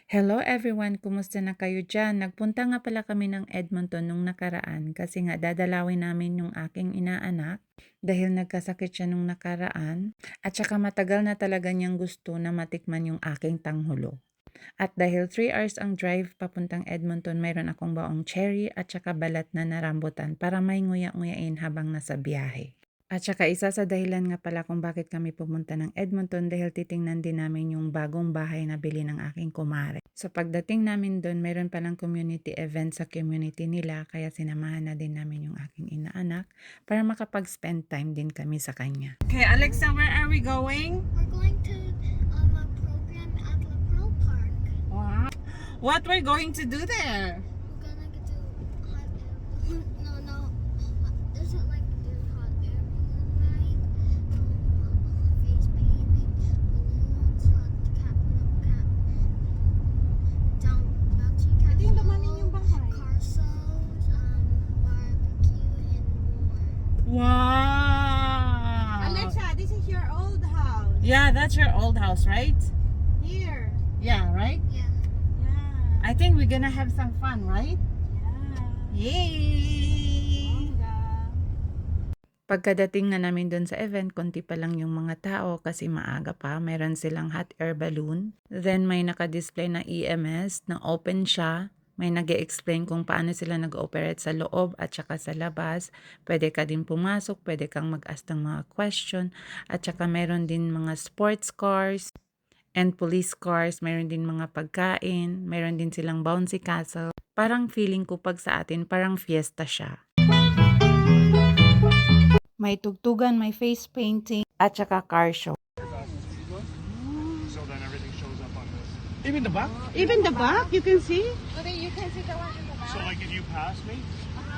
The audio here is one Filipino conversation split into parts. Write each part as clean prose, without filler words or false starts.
Hello everyone, kumusta na kayo dyan? Nagpunta nga pala kami ng Edmonton nung nakaraan kasi nga dadalawin namin yung aking inaanak dahil nagkasakit siya nung nakaraan at saka matagal na talaga niyang gusto na matikman yung aking tanghulo. At dahil 3 hours ang drive papuntang Edmonton, mayroon akong baong cherry at saka balat na narambutan para may nguya-nguyain habang nasa biyahe. At saka isa sa dahilan nga pala kung bakit kami pumunta ng Edmonton dahil titingnan din namin yung bagong bahay na bili ng aking kumare. So pagdating namin doon, mayroon palang community event sa community nila kaya sinamahan na din namin yung aking inaanak para makapag-spend time din kami sa kanya. Okay, Alexa, where are we going? We're going to a program at La Pearl Park. Wow. What we're going to do there? We're gonna get to hot air. No. There's like there's hot air balloon ride, face painting, balloons, hot cat, down bouncy Ito yung laman castle, ninyong bahay. car shows, barbecue and more. Wow. Alexa, this is your old house. Yeah, that's your old house, right? Here. Yeah, right? Yeah. Yeah. I think we're gonna have some fun, right? Yeah. Yay! Bongga. Pagkadating na namin doon sa event, konti pa lang yung mga tao kasi maaga pa. Meron silang hot air balloon. Then may naka-display na EMS na open siya. May nag-explain kung paano sila nag-operate sa loob at saka sa labas. Pwede ka din pumasok, pwede kang mag-ask ng mga question. At saka meron din mga sports cars and police cars. Meron din mga pagkain. Meron din silang bouncy castle. Parang feeling ko pag sa atin, parang fiesta siya. May tugtugan, may face painting, at saka car show. So then everything shows up on this. Even the back? Even the back, you can see? So like if you pass me,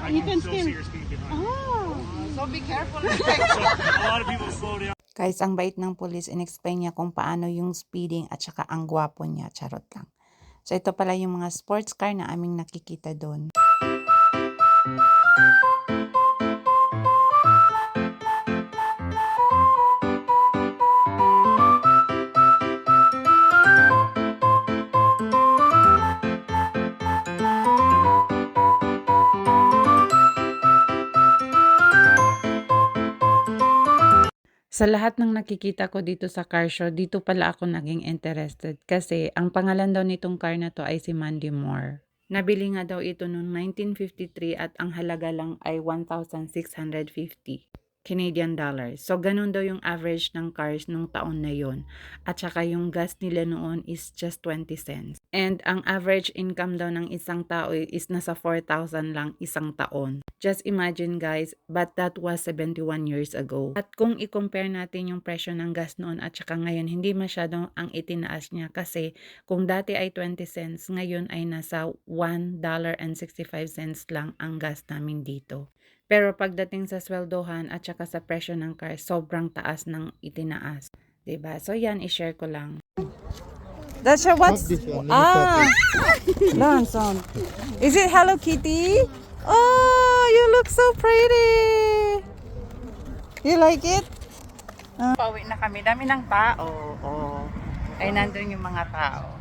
I You can can still still- see your speed behind me. Oh. So a lot of people slow down. Guys, ang bait ng police, in-explain niya kung paano yung speeding at saka ang gwapo niya. Charot lang. So ito pala yung mga sports car na aming nakikita doon. Sa lahat ng nakikita ko dito sa car show, dito pala ako naging interested kasi ang pangalan daw nitong car na to ay si Mandy Moore. Nabili nga daw ito noong 1953 at ang halaga lang ay 1,650 Canadian dollars. So ganun daw yung average ng cars nung taon na yon. At saka yung gas nila noon is just 20 cents. And ang average income daw ng isang tao is nasa 4,000 lang isang taon. Just imagine guys, but that was 71 years ago. At kung i-compare natin yung presyo ng gas noon at saka ngayon, hindi masyadong ang itinaas niya kasi kung dati ay 20 cents, ngayon ay nasa $1.65 lang ang gas namin dito. Pero pagdating sa sweldohan at saka sa presyo ng car, sobrang taas ng itinaas. Diba? So yan, i-share ko lang. That's your what's... Lanson. Is it Hello Kitty? Oh, you look so pretty. You like it? Pauwi na kami. Dami ng tao. Oh. Ay, nandun yung mga tao.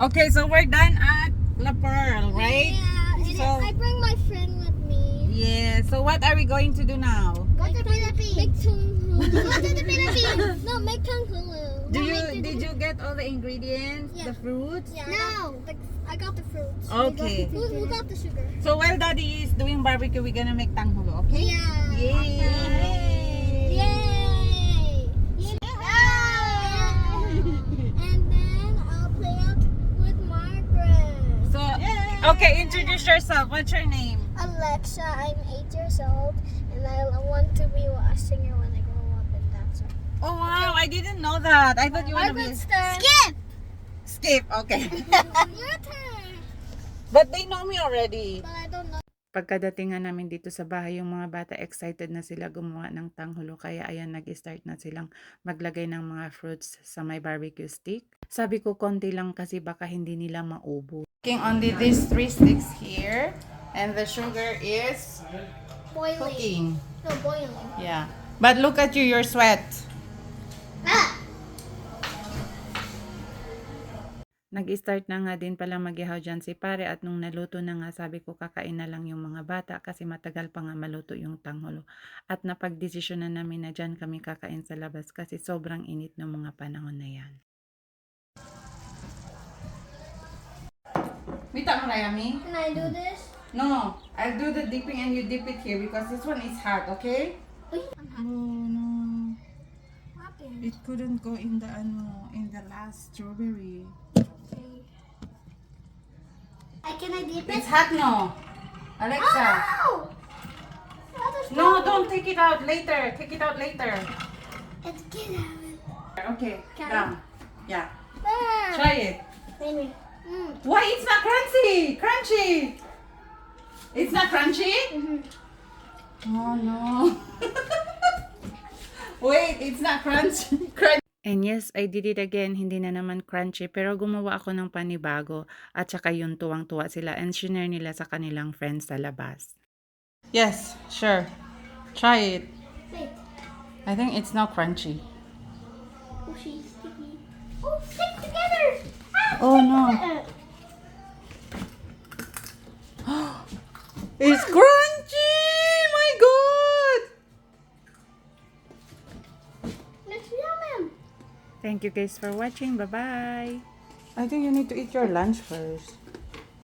Okay, so we're done at La Pearl, right? Yeah. And So- I bring my friend with me. Yeah. So what are we going to do now? Go to the Philippines. Make Tunghulu. Go to the Philippines. No, make Tunghulu. Did you get all the ingredients, Yeah. the fruits? Yeah. No, I got the fruits. Okay. Who got the sugar? So while Daddy is doing barbecue, we're gonna make tanghulo, okay? Yeah. Yay! Yay! And then I'll play out with Margaret. So, okay, introduce yourself. What's your name? Alexa, I'm 8 years old, and I want to be a singer when I grow up and dancer. Oh wow, I didn't know that. I thought you wanna be Margaret's turn. Skip! Skip. Okay. Your turn. But they know me already. But I don't know. Pagkadating nga namin dito sa bahay, yung mga bata excited na sila gumawa ng tanghulo. Kaya ayan, nag-start na silang maglagay ng mga fruits sa may barbecue stick. Sabi ko konti lang kasi baka hindi nila maubo. Cooking only these 3 sticks here. And the sugar is Boiling. cooking. No, boiling. Yeah. But look at you, you're sweat. Ah! Nag-start na nga din pala mag-ihaw dyan si pare at nung naluto na nga sabi ko kakain na lang yung mga bata kasi matagal pa nga maluto yung tangholo. At napagdesisyon na namin na dyan kami kakain sa labas kasi sobrang init ng mga panahon na yan. Mita Marayami? Can I do this? No, I'll do the dipping and you dip it here because this one is hot, okay? Uy, I'm happy. Oh no. What happened? It couldn't go in the last strawberry. Okay. Can I dip it? It's hot no. Alexa. Oh! What is No, don't take it out later. Take it out later. It's get out. Okay, Can I? down. Yeah. Ah, Try it. maybe. Why it's not crunchy? Crunchy. It's not crunchy? Oh no. Wait, it's not crunchy. And yes, I did it again. Hindi na naman crunchy pero gumawa ako ng panibago at saka yun tuwang-tuwa sila and shinare nila sa kanilang friends sa labas. Yes, sure. Try it. Wait. I think it's not crunchy. Oh, she's sticky. Oh, stick together. Ah, Oh no. It's crunchy! My God! Let's yum. Thank you guys for watching. Bye-bye. I think you need to eat your lunch first.